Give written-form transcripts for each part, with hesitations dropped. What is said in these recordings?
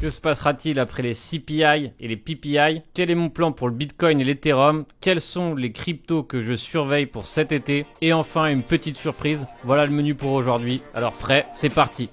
Que se passera-t-il après les CPI et les PPI? Quel est mon plan pour le Bitcoin et l'Ethereum? Quels sont les cryptos que je surveille pour cet été? Et enfin, une petite surprise. Voilà le menu pour aujourd'hui. Alors prêt, c'est parti.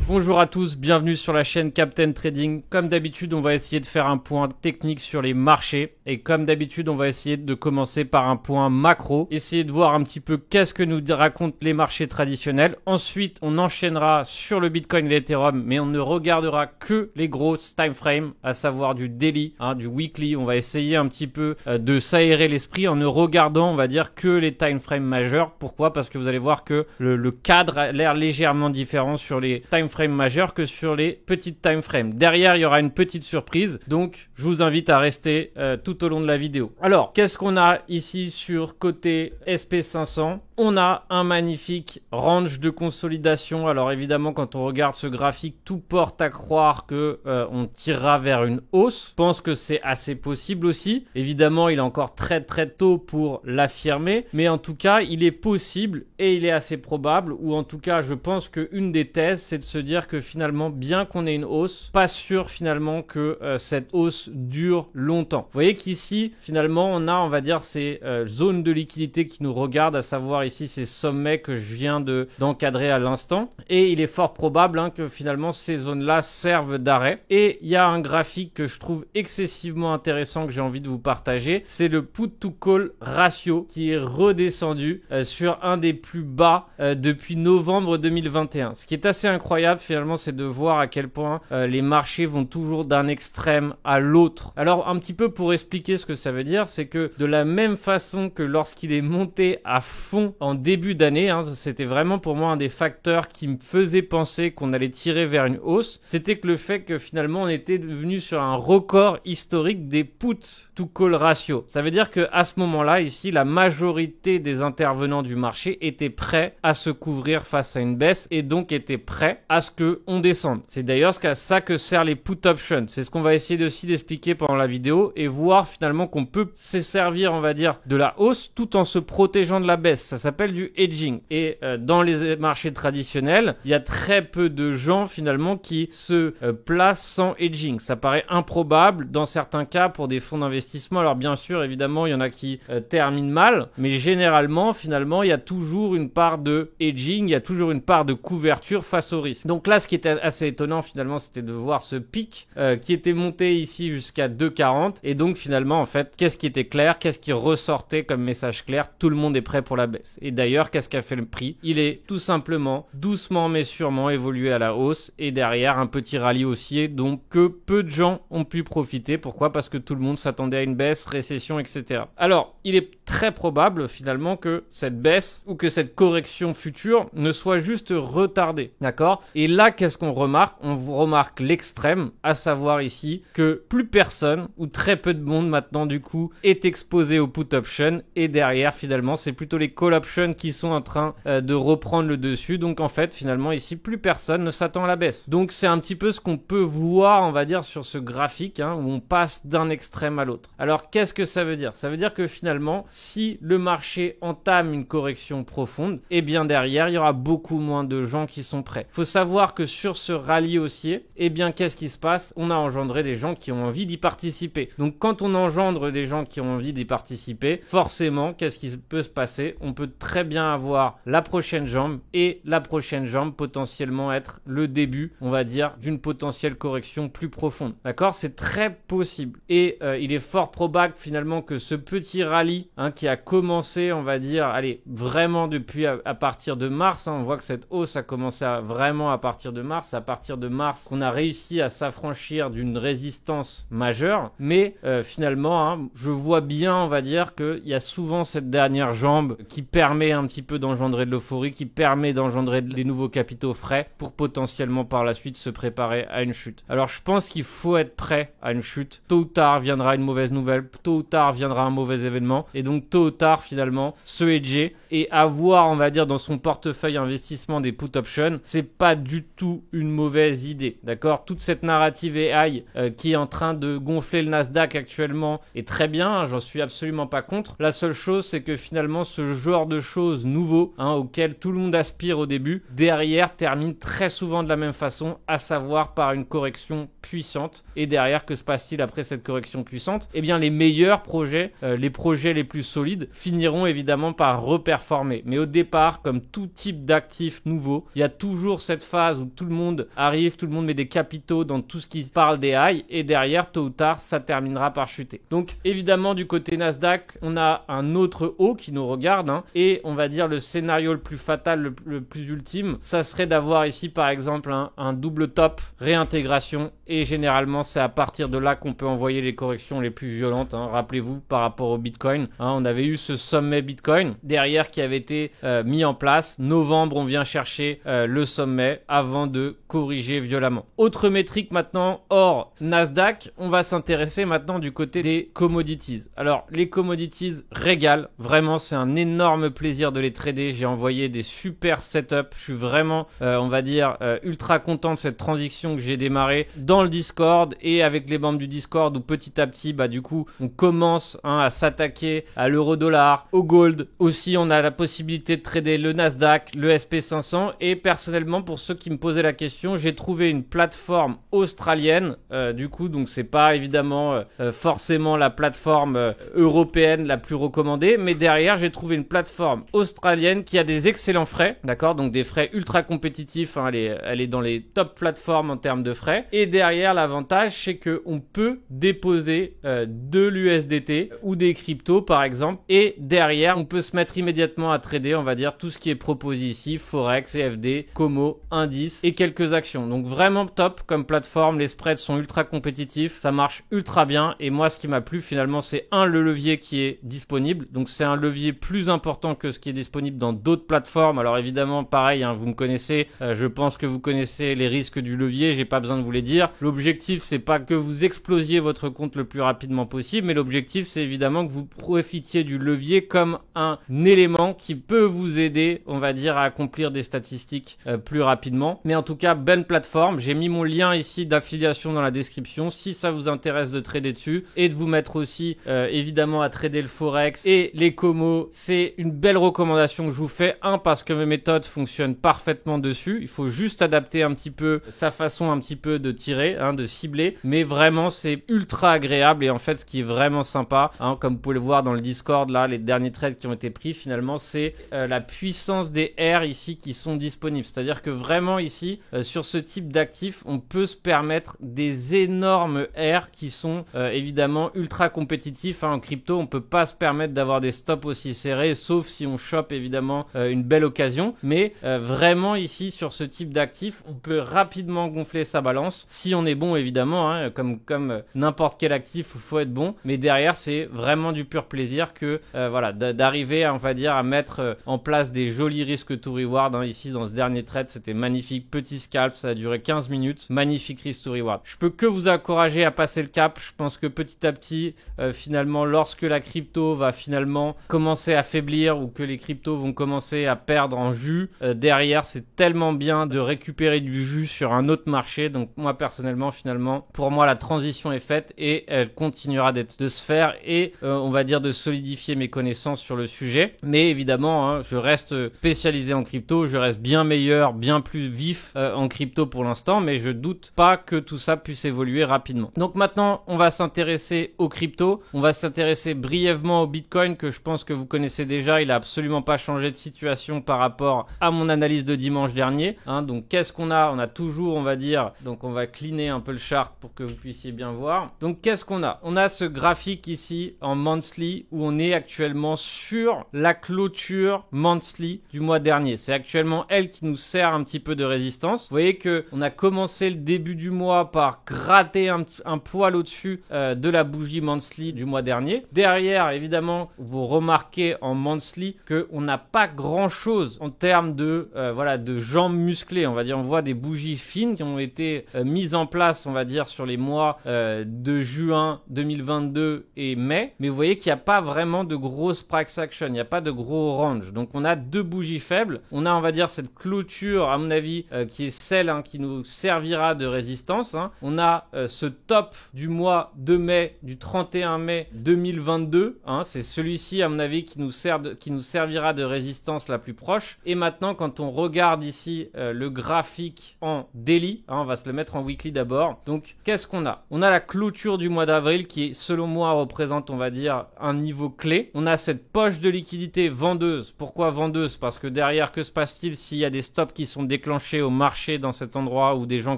Bonjour à tous, bienvenue sur la chaîne Captain Trading. Comme d'habitude, on va essayer de faire un point technique sur les marchés. Et comme d'habitude, on va essayer de commencer par un point macro. Essayer de voir un petit peu qu'est-ce que nous racontent les marchés traditionnels. Ensuite, on enchaînera sur le Bitcoin et l'Ethereum, mais on ne regardera que les grosses time frames, à savoir du daily, du weekly. On va essayer un petit peu de s'aérer l'esprit en ne regardant, on va dire, que les time frames majeurs. Pourquoi? Parce que vous allez voir que le cadre a l'air légèrement différent sur les time frames majeurs que sur les petites time frames. Derrière, il y aura une petite surprise, donc je vous invite à rester tout au long de la vidéo. Alors, qu'est-ce qu'on a ici sur côté SP500? On a un magnifique range de consolidation. Alors évidemment, quand on regarde ce graphique, tout porte à croire que on tirera vers une hausse. Je pense que c'est assez possible aussi. Évidemment, il est encore très tôt pour l'affirmer, mais en tout cas, il est possible et il est assez probable, ou en tout cas, je pense qu'une des thèses, c'est de se dire que finalement, bien qu'on ait une hausse, pas sûr finalement que cette hausse dure longtemps. Vous voyez qu'ici, finalement, on va dire, ces zones de liquidité qui nous regardent, à savoir ici ces sommets que je viens d'encadrer à l'instant. Et il est fort probable que finalement, ces zones-là servent d'arrêt. Et il y a un graphique que je trouve excessivement intéressant que j'ai envie de vous partager. C'est le put to call ratio qui est redescendu sur un des plus bas depuis novembre 2021. Ce qui est assez incroyable finalement, c'est de voir à quel point les marchés vont toujours d'un extrême à l'autre. Alors un petit peu pour expliquer ce que ça veut dire, c'est que de la même façon que lorsqu'il est monté à fond en début d'année, c'était vraiment pour moi un des facteurs qui me faisait penser qu'on allait tirer vers une hausse, c'était que le fait que finalement on était devenu sur un record historique des put to call ratio. Ça veut dire que à ce moment-là, ici, la majorité des intervenants du marché étaient prêts à se couvrir face à une baisse et donc étaient prêts à ce que on descende. C'est d'ailleurs ça que sert les put options. C'est ce qu'on va essayer aussi d'expliquer pendant la vidéo et voir finalement qu'on peut se servir, on va dire, de la hausse tout en se protégeant de la baisse. Ça s'appelle du hedging. Et dans les marchés traditionnels, il y a très peu de gens finalement qui se placent sans hedging. Ça paraît improbable dans certains cas pour des fonds d'investissement. Alors bien sûr, évidemment, il y en a qui terminent mal, mais généralement, finalement, il y a toujours une part de hedging, il y a toujours une part de couverture face au risque. Donc là, ce qui était assez étonnant finalement, c'était de voir ce pic qui était monté ici jusqu'à 2,40. Et donc finalement, en fait, qu'est-ce qui était clair? Qu'est-ce qui ressortait comme message clair? Tout le monde est prêt pour la baisse. Et d'ailleurs, qu'est-ce qu'a fait le prix? Il est tout simplement, doucement mais sûrement, évolué à la hausse. Et derrière, un petit rallye haussier dont que peu de gens ont pu profiter. Pourquoi? Parce que tout le monde s'attendait à une baisse, récession, etc. Alors, il est très probable finalement que cette baisse ou que cette correction future ne soit juste retardée. D'accord? Et là, qu'est-ce qu'on remarque? On remarque l'extrême, à savoir ici que plus personne ou très peu de monde maintenant du coup est exposé au put option et derrière finalement c'est plutôt les call options qui sont en train de reprendre le dessus. Donc en fait finalement ici plus personne ne s'attend à la baisse. Donc c'est un petit peu ce qu'on peut voir, on va dire, sur ce graphique où on passe d'un extrême à l'autre. Alors qu'est-ce que ça veut dire? Ça veut dire que finalement si le marché entame une correction profonde, et bien derrière il y aura beaucoup moins de gens qui sont prêts. Faut savoir que sur ce rallye haussier, eh bien qu'est-ce qui se passe? On a engendré des gens qui ont envie d'y participer. Donc quand on engendre des gens qui ont envie d'y participer, forcément, qu'est-ce qui peut se passer? On peut très bien avoir la prochaine jambe et la prochaine jambe potentiellement être le début, on va dire, d'une potentielle correction plus profonde. D'accord? C'est très possible. Et il est fort probable finalement que ce petit rallye qui a commencé, on va dire, allez, vraiment depuis à partir de mars, on voit que cette hausse a commencé vraiment à partir de mars. À partir de mars, on a réussi à s'affranchir d'une résistance majeure. Mais finalement, je vois bien, on va dire, qu'il y a souvent cette dernière jambe qui permet un petit peu d'engendrer de l'euphorie, qui permet d'engendrer des nouveaux capitaux frais pour potentiellement par la suite se préparer à une chute. Alors je pense qu'il faut être prêt à une chute. Tôt ou tard viendra une mauvaise nouvelle, tôt ou tard viendra un mauvais événement. Et donc donc tôt ou tard finalement se hedger et avoir, on va dire, dans son portefeuille investissement des put options, c'est pas du tout une mauvaise idée, d'accord? Toute cette narrative AI qui est en train de gonfler le Nasdaq actuellement est très bien, hein, j'en suis absolument pas contre. La seule chose, c'est que finalement ce genre de choses nouveaux, hein, auxquelles tout le monde aspire au début, derrière termine très souvent de la même façon, à savoir par une correction puissante. Et derrière, que se passe-t-il après cette correction puissante? Eh bien, les meilleurs projets, les projets les plus solides, finiront évidemment par reperformer. Mais au départ, comme tout type d'actifs nouveaux, il y a toujours cette phase où tout le monde arrive, tout le monde met des capitaux dans tout ce qui parle des highs, et derrière, tôt ou tard, ça terminera par chuter. Donc, évidemment, du côté Nasdaq, on a un autre haut qui nous regarde, hein, et on va dire le scénario le plus fatal, le plus ultime, ça serait d'avoir ici, par exemple, un double top, réintégration, et généralement, c'est à partir de là qu'on peut envoyer les corrections les plus violentes, hein. Rappelez-vous, par rapport au Bitcoin, hein, on avait eu ce sommet Bitcoin derrière qui avait été mis en place. Novembre, on vient chercher le sommet avant de corriger violemment. Autre métrique maintenant, hors Nasdaq, on va s'intéresser maintenant du côté des commodities. Alors, les commodities régalent. Vraiment, c'est un énorme plaisir de les trader. J'ai envoyé des super setups. Je suis vraiment, on va dire, ultra content de cette transition que j'ai démarrée dans le Discord et avec les membres du Discord où petit à petit, bah, du coup, on commence, hein, à s'attaquer à l'euro-dollar, au gold. Aussi, on a la possibilité de trader le Nasdaq, le SP500 et personnellement, pour ceux qui me posaient la question, j'ai trouvé une plateforme australienne. Du coup, donc c'est pas évidemment forcément la plateforme européenne la plus recommandée, mais derrière, j'ai trouvé une plateforme australienne qui a des excellents frais, d'accord? Donc des frais ultra compétitifs, hein, elle est dans les top plateformes en termes de frais. Et derrière, l'avantage, c'est qu'on peut déposer de l'USDT ou des cryptos, par exemple, et derrière, on peut se mettre immédiatement à trader, on va dire, tout ce qui est proposé ici, Forex, CFD, Como, Indice et quelques actions. Donc vraiment top comme plateforme, les spreads sont ultra compétitifs, ça marche ultra bien et moi, ce qui m'a plu finalement, c'est le levier qui est disponible. Donc c'est un levier plus important que ce qui est disponible dans d'autres plateformes. Alors évidemment, pareil, hein, vous me connaissez, je pense que vous connaissez les risques du levier, j'ai pas besoin de vous les dire. L'objectif, c'est pas que vous explosiez votre compte le plus rapidement possible, mais l'objectif, c'est évidemment que vous profitiez du levier comme un élément qui peut vous aider, on va dire, à accomplir des statistiques plus rapidement. Mais en tout cas, bonne plateforme. J'ai mis mon lien ici d'affiliation dans la description si ça vous intéresse de trader dessus et de vous mettre aussi évidemment à trader le Forex et les Como. C'est une belle recommandation que je vous fais. Parce que mes méthodes fonctionnent parfaitement dessus. Il faut juste adapter un petit peu sa façon un petit peu de tirer, hein, de cibler. Mais vraiment, c'est ultra agréable et en fait, ce qui est vraiment sympa, hein, comme vous pouvez le voir dans le Discord, là, les derniers trades qui ont été pris, finalement, c'est la puissance des R ici qui sont disponibles. C'est-à-dire que vraiment ici, sur ce type d'actifs, on peut se permettre des énormes R qui sont évidemment ultra compétitifs, hein. En crypto, on peut pas se permettre d'avoir des stops aussi serrés, sauf si on chope évidemment une belle occasion. Mais vraiment ici, sur ce type d'actifs, on peut rapidement gonfler sa balance si on est bon évidemment, hein, comme n'importe quel actif, il faut être bon. Mais derrière, c'est vraiment du pur plaisir que voilà, d'arriver, on va dire, à mettre en place des jolis risques to reward, hein. Ici, dans ce dernier trade, c'était magnifique. Petit scalp, ça a duré 15 minutes. Magnifique risk to reward. Je peux que vous encourager à passer le cap. Je pense que petit à petit, finalement, lorsque la crypto va finalement commencer à faiblir ou que les cryptos vont commencer à perdre en jus, derrière, c'est tellement bien de récupérer du jus sur un autre marché. Donc moi, personnellement, finalement, pour moi, la transition est faite et elle continuera de se faire et on va dire de solidifier mes connaissances sur le sujet. Mais évidemment, hein, je reste spécialisé en crypto, je reste bien meilleur, bien plus vif en crypto pour l'instant, mais je doute pas que tout ça puisse évoluer rapidement. Donc maintenant, on va s'intéresser aux cryptos. On va s'intéresser brièvement au Bitcoin que je pense que vous connaissez déjà. Il a absolument pas changé de situation par rapport à mon analyse de dimanche dernier, hein. Donc qu'est-ce qu'on a? On a toujours, on va dire, donc on va cleaner un peu le chart pour que vous puissiez bien voir. Donc qu'est-ce qu'on a? On a ce graphique ici en monthly où on est actuellement sur la clôture monthly du mois dernier. C'est actuellement elle qui nous sert un petit peu de résistance. Vous voyez que on a commencé le début du mois par gratter un poil au-dessus de la bougie monthly du mois dernier. Derrière, évidemment, vous remarquez en monthly que on n'a pas grand-chose en termes de voilà, de jambes musclées. On va dire, on voit des bougies fines qui ont été mises en place, on va dire, sur les mois de juin 2022 et mai. Mais vous voyez qu'il n'y a pas vraiment de grosses price action, il n'y a pas de gros range. Donc on a deux bougies faibles. On a, on va dire, cette clôture, à mon avis, qui est celle qui nous servira de résistance. On a ce top du mois de mai, du 31 mai 2022. C'est celui-ci, à mon avis, qui nous servira de résistance la plus proche. Et maintenant, quand on regarde ici le graphique en daily, on va se le mettre en weekly d'abord. Donc, qu'est-ce qu'on a? On a la clôture du mois d'avril qui, selon moi, représente, on va dire, un niveau clé. On a cette poche de liquidité vendeuse. Pourquoi vendeuse? Parce que derrière, que se passe-t-il s'il y a des stops qui sont déclenchés au marché dans cet endroit ou des gens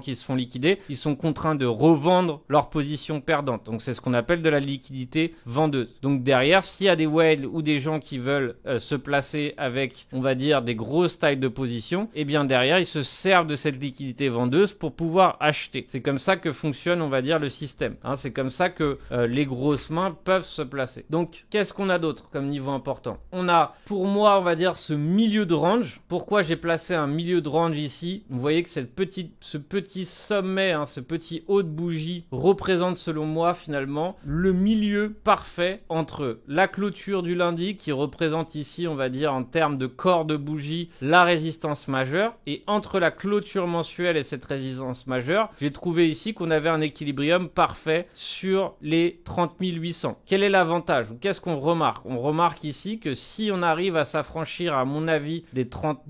qui se font liquider? Ils sont contraints de revendre leur position perdante. Donc, c'est ce qu'on appelle de la liquidité vendeuse. Donc, derrière, s'il y a des whales ou des gens qui veulent se placer avec, on va dire, des grosses tailles de position, et bien derrière, ils se servent de cette liquidité vendeuse pour pouvoir acheter. C'est comme ça que fonctionne, on va dire, le système. C'est comme ça que les grosses mains peuvent se placer. Donc, qu'est-ce qu'on a d'autre comme niveau important? On a, pour moi, on va dire, ce milieu de range. Pourquoi j'ai placé un milieu de range ici? Vous voyez que ce petit sommet, ce petit haut de bougie représente, selon moi, finalement, le milieu parfait entre la clôture du lundi qui représente ici, on va dire, en termes de corps de bougie, la résistance majeure, et entre la clôture mensuelle et cette résistance majeure, j'ai trouvé ici qu'on avait un équilibrium parfait sur les 30 800. Quel est l'avantage? Qu'est-ce qu'on remarque? On remarque ici que si on arrive à s'affranchir, à mon avis, des 30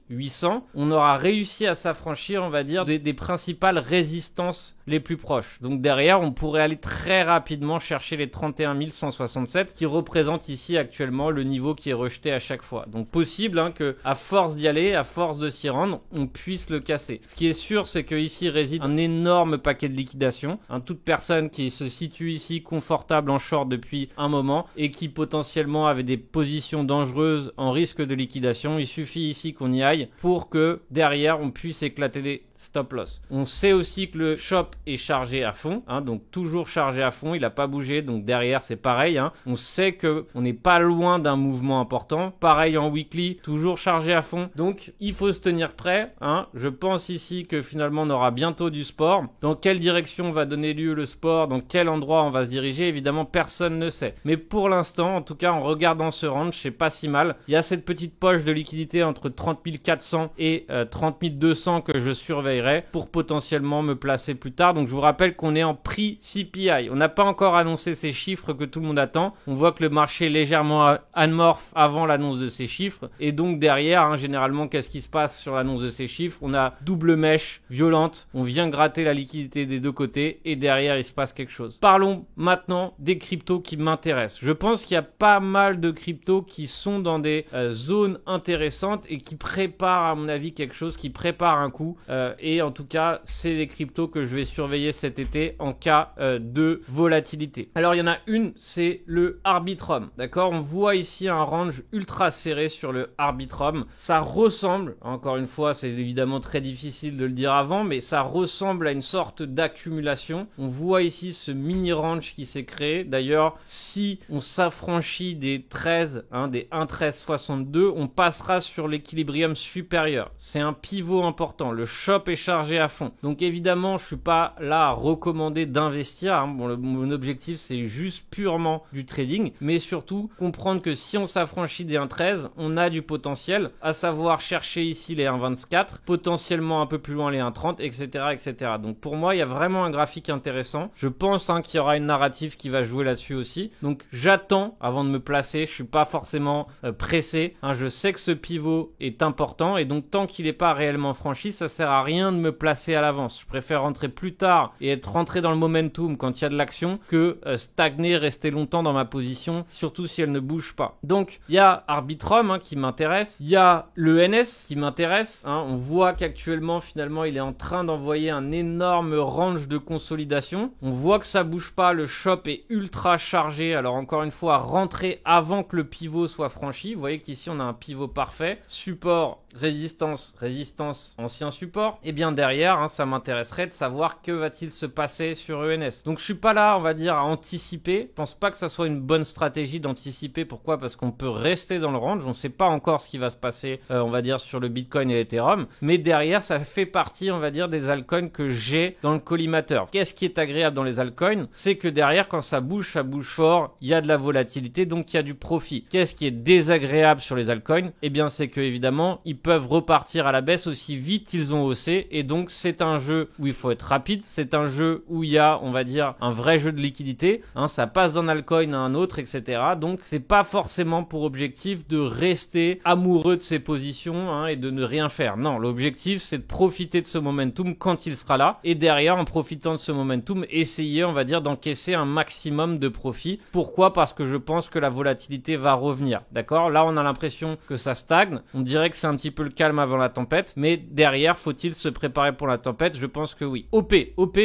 800, on aura réussi à s'affranchir, on va dire, des principales résistances les plus proches. Donc derrière, on pourrait aller très rapidement chercher les 31 167 qui représentent ici actuellement le niveau qui est rejeté à chaque fois. Donc possible que à force d'y aller, à force de s'y rendre, on puisse le casser. Ce qui est sûr, c'est que ici réside un énorme paquet de liquidation. Toute personne qui se situe ici confortable en short depuis un moment et qui potentiellement avait des positions dangereuses en risque de liquidation, il suffit ici qu'on y aille pour que derrière on puisse éclater les stop loss. On sait aussi que le shop est chargé à fond, donc toujours chargé à fond, il n'a pas bougé, donc derrière c'est pareil. On sait que on n'est pas loin d'un mouvement important. Pareil en weekly, toujours chargé à fond. Donc il faut se tenir prêt. Je pense ici que finalement on aura bientôt du sport. Dans quelle direction va donner lieu le sport? Dans quel endroit on va se diriger? Évidemment, personne ne sait. Mais pour l'instant, en tout cas en regardant ce range, c'est pas si mal. Il y a cette petite poche de liquidité entre 30 400 et 30 200 que je surveille pour potentiellement me placer plus tard. Donc je vous rappelle qu'on est en prix CPI. On n'a pas encore annoncé ces chiffres que tout le monde attend. On voit que le marché est légèrement amorphe avant l'annonce de ces chiffres. Et donc derrière, généralement, qu'est-ce qui se passe sur l'annonce de ces chiffres? On a double mèche violente. On vient gratter la liquidité des deux côtés et derrière, il se passe quelque chose. Parlons maintenant des cryptos qui m'intéressent. Je pense qu'il y a pas mal de cryptos qui sont dans des zones intéressantes et qui préparent, à mon avis, quelque chose, qui prépare un coup. Et en tout cas, c'est les cryptos que je vais surveiller cet été en cas de volatilité. Alors, il y en a une, c'est le Arbitrum. D'accord? On voit ici un range ultra serré sur le Arbitrum. Ça ressemble, encore une fois, c'est évidemment très difficile de le dire avant, mais ça ressemble à une sorte d'accumulation. On voit ici ce mini range qui s'est créé. D'ailleurs, si on s'affranchit des 13, des 1,1362, on passera sur l'équilibrium supérieur. C'est un pivot important. Le shop est chargé à fond. Donc évidemment, je suis pas là à recommander d'investir. Mon objectif, c'est juste purement du trading, mais surtout comprendre que si on s'affranchit des 1,13, on a du potentiel, à savoir chercher ici les 1,24, potentiellement un peu plus loin les 1,30, etc., etc. Donc pour moi, il y a vraiment un graphique intéressant. Je pense qu'il y aura une narrative qui va jouer là-dessus aussi. Donc j'attends avant de me placer. Je suis pas forcément pressé. Je sais que ce pivot est important et donc tant qu'il n'est pas réellement franchi, ça sert à rien de me placer à l'avance. Je préfère rentrer plus tard et être rentré dans le momentum quand il y a de l'action que stagner, rester longtemps dans ma position, surtout si elle ne bouge pas. Donc il y a Arbitrum qui m'intéresse, il y a le NS qui m'intéresse. On voit qu'actuellement finalement il est en train d'envoyer un énorme range de consolidation. On voit que ça bouge pas, le shop est ultra chargé. Alors encore une fois, rentrer avant que le pivot soit franchi. Vous voyez qu'ici on a un pivot parfait, support, résistance, résistance, ancien support. et bien derrière, ça m'intéresserait de savoir que va-t-il se passer sur ENS. Donc je suis pas là, on va dire, à anticiper. Je pense pas que ça soit une bonne stratégie d'anticiper. Pourquoi? Parce qu'on peut rester dans le range. On sait pas encore ce qui va se passer, on va dire, sur le Bitcoin et l'Ethereum. Mais derrière, ça fait partie, on va dire, des altcoins que j'ai dans le collimateur. Qu'est-ce qui est agréable dans les altcoins? C'est que derrière, quand ça bouge fort. Il y a de la volatilité, donc il y a du profit. Qu'est-ce qui est désagréable sur les altcoins? Eh bien, c'est que évidemment, ils peuvent repartir à la baisse aussi vite qu'ils ont haussé. Et donc, c'est un jeu où il faut être rapide. C'est un jeu où il y a, on va dire, un vrai jeu de liquidité. Ça passe d'un altcoin à un autre, etc. Donc, c'est pas forcément pour objectif de rester amoureux de ses positions et de ne rien faire. Non, l'objectif, c'est de profiter de ce momentum quand il sera là. Et derrière, en profitant de ce momentum, essayer, on va dire, d'encaisser un maximum de profit. Pourquoi? Parce que je pense que la volatilité va revenir. D'accord? Là, on a l'impression que ça stagne. On dirait que c'est un petit peu le calme avant la tempête. Mais derrière, faut-il se préparer pour la tempête? Je pense que oui. OP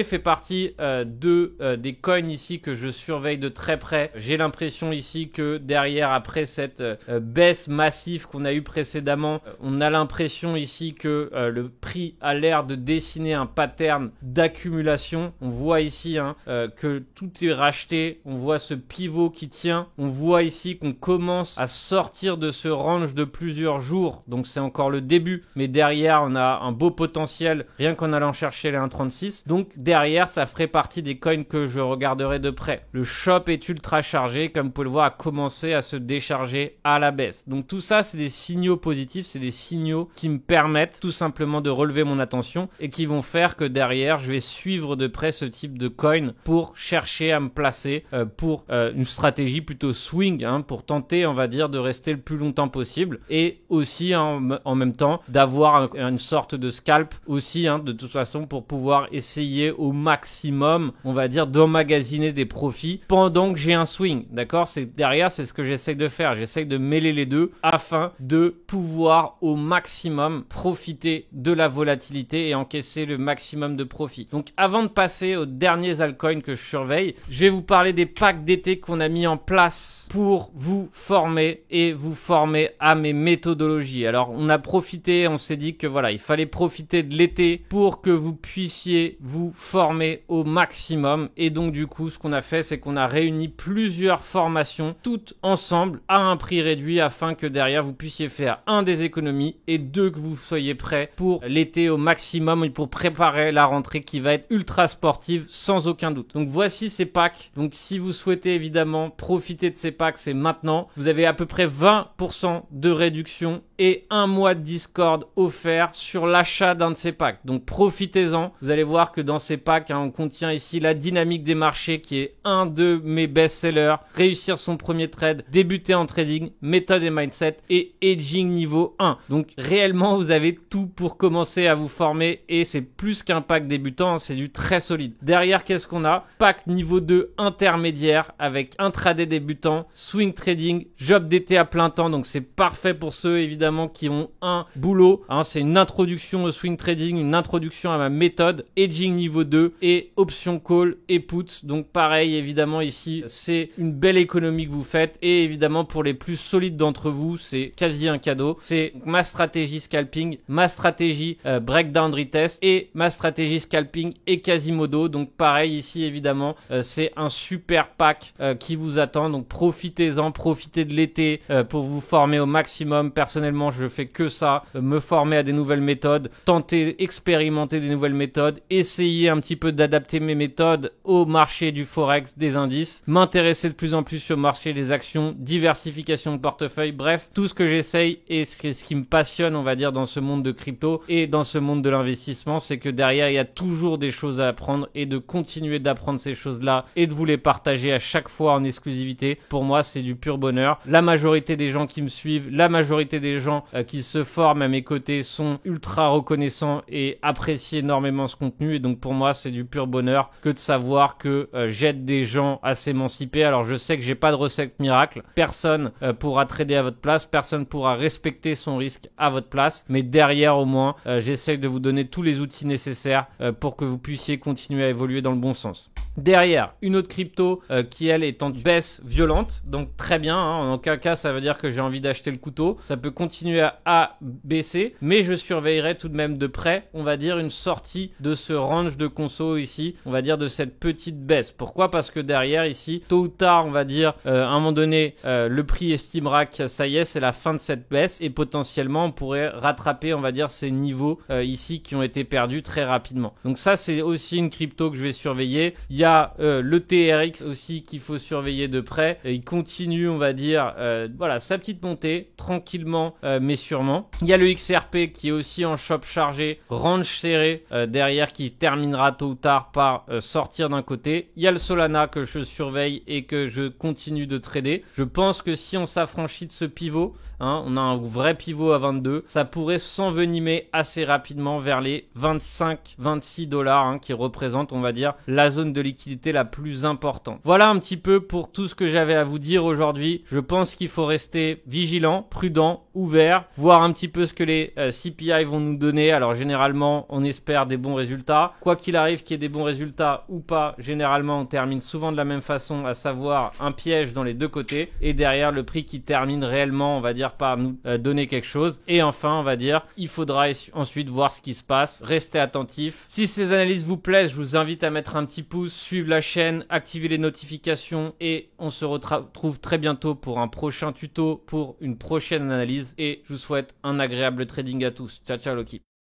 fait partie des coins ici que je surveille de très près. J'ai l'impression ici que derrière, après cette baisse massive qu'on a eu précédemment, on a l'impression ici que le prix a l'air de dessiner un pattern d'accumulation. On voit ici que tout est racheté. On voit ce pivot qui tient. On voit ici qu'on commence à sortir de ce range de plusieurs jours. Donc c'est encore le début. Mais derrière, on a un beau potentiel rien qu'en allant chercher les 1,36. Donc derrière, ça ferait partie des coins que je regarderai de près. Le shop est ultra chargé. Comme vous pouvez le voir, a commencé à se décharger à la baisse. Donc tout ça, c'est des signaux positifs. C'est des signaux qui me permettent tout simplement de relever mon attention et qui vont faire que derrière, je vais suivre de près ce type de coin pour chercher à me placer pour une stratégie plutôt swing, pour tenter, on va dire, de rester le plus longtemps possible et aussi en même temps d'avoir une sorte de scalp aussi, de toute façon, pour pouvoir essayer au maximum, on va dire, d'emmagasiner des profits pendant que j'ai un swing, d'accord? Derrière, c'est ce que j'essaye de faire. J'essaye de mêler les deux afin de pouvoir au maximum profiter de la volatilité et encaisser le maximum de profit. Donc, avant de passer aux derniers altcoins que je surveille, je vais vous parler des packs d'été qu'on a mis en place pour vous former et vous former à mes méthodologies. Alors, on a profité, on s'est dit que voilà, il fallait profiter de l'été pour que vous puissiez vous former au maximum. Et donc, du coup, ce qu'on a fait, c'est qu'on a réuni plusieurs formations toutes ensemble à un prix réduit afin que derrière, vous puissiez faire des économies et que vous soyez prêts pour l'été au maximum et pour préparer la rentrée qui va être ultra sportive sans aucun doute. Donc, voici ces packs. Donc, si vous souhaitez évidemment profiter de ces packs, c'est maintenant. Vous avez à peu près 20% de réduction et un mois de Discord offert sur l'achat d'un de ces packs. Donc, profitez-en. Vous allez voir que dans ces packs, on contient ici la dynamique des marchés qui est un de mes best-sellers. Réussir son premier trade, débuter en trading, méthode et mindset et hedging niveau 1. Donc, réellement, vous avez tout pour commencer à vous former et c'est plus qu'un pack débutant, c'est du très solide. Derrière, qu'est-ce qu'on a? Pack niveau 2 intermédiaire avec intraday débutant, swing trading, job d'été à plein temps. Donc, c'est parfait pour ceux, évidemment, qui ont un boulot. C'est une introduction au swing trading, une introduction à ma méthode, hedging niveau 2 et option call et put. Donc, pareil, évidemment, ici, c'est une belle économie que vous faites et évidemment, pour les plus solides d'entre vous, c'est quasi un cadeau. C'est ma stratégie scalping, ma stratégie breakdown retest et ma stratégie scalping et Quasimodo. Donc, pareil, ici, évidemment, c'est un super pack qui vous attend. Donc, profitez-en, profitez de l'été pour vous former au maximum. Personnellement, je fais que ça, me former à des nouvelles méthodes, tenter, expérimenter des nouvelles méthodes, essayer un petit peu d'adapter mes méthodes au marché du forex, des indices, m'intéresser de plus en plus au marché des actions, diversification de portefeuille, bref, tout ce que j'essaye et ce qui me passionne, on va dire, dans ce monde de crypto et dans ce monde de l'investissement, c'est que derrière, il y a toujours des choses à apprendre et de continuer d'apprendre ces choses-là et de vous les partager à chaque fois en exclusivité. Pour moi, c'est du pur bonheur. La majorité des gens qui me suivent, la majorité des gens qui se forment à mes côtés sont ultra reconnaissants et apprécient énormément ce contenu. Et donc, pour moi, c'est du pur bonheur que de savoir que j'aide des gens à s'émanciper. Alors, je sais que j'ai pas de recette miracle. Personne pourra trader à votre place. Personne pourra respecter son risque à votre place. Mais derrière, au moins, j'essaie de vous donner tous les outils nécessaires pour que vous puissiez continuer à évoluer dans le bon sens. Derrière, une autre crypto qui elle est en baisse violente, donc très bien, hein, en aucun cas ça veut dire que j'ai envie d'acheter le couteau, ça peut continuer à baisser, mais je surveillerai tout de même de près, on va dire, une sortie de ce range de conso ici, on va dire de cette petite baisse. Pourquoi? Parce que derrière ici, tôt ou tard, on va dire, à un moment donné, le prix estimera que ça y est, c'est la fin de cette baisse et potentiellement on pourrait rattraper, on va dire, ces niveaux ici qui ont été perdus très rapidement. Donc ça, c'est aussi une crypto que je vais surveiller. Il y a le TRX aussi qu'il faut surveiller de près. Et il continue, on va dire, voilà, sa petite montée, tranquillement mais sûrement. Il y a le XRP qui est aussi en chop chargé, range serré derrière, qui terminera tôt ou tard par sortir d'un côté. Il y a le Solana que je surveille et que je continue de trader. Je pense que si on s'affranchit de ce pivot, hein, on a un vrai pivot à 22, ça pourrait s'envenimer assez rapidement vers les 25-26 dollars, hein, qui représentent, on va dire, la zone de liquidité la plus importante. Voilà un petit peu pour tout ce que j'avais à vous dire aujourd'hui. Je pense qu'il faut rester vigilant, prudent, ouvert, voir un petit peu ce que les CPI vont nous donner. Alors généralement, on espère des bons résultats. Quoi qu'il arrive, qu'il y ait des bons résultats ou pas, généralement, on termine souvent de la même façon, à savoir un piège dans les deux côtés. Et derrière, le prix qui termine réellement, on va dire, par nous donner quelque chose. Et enfin, on va dire, il faudra ensuite voir ce qui se passe. Restez attentifs. Si ces analyses vous plaisent, je vous invite à mettre un petit pouce, suivre la chaîne, activer les notifications et on se retrouve très bientôt pour un prochain tuto, pour une prochaine analyse et je vous souhaite un agréable trading à tous. Ciao ciao Loki.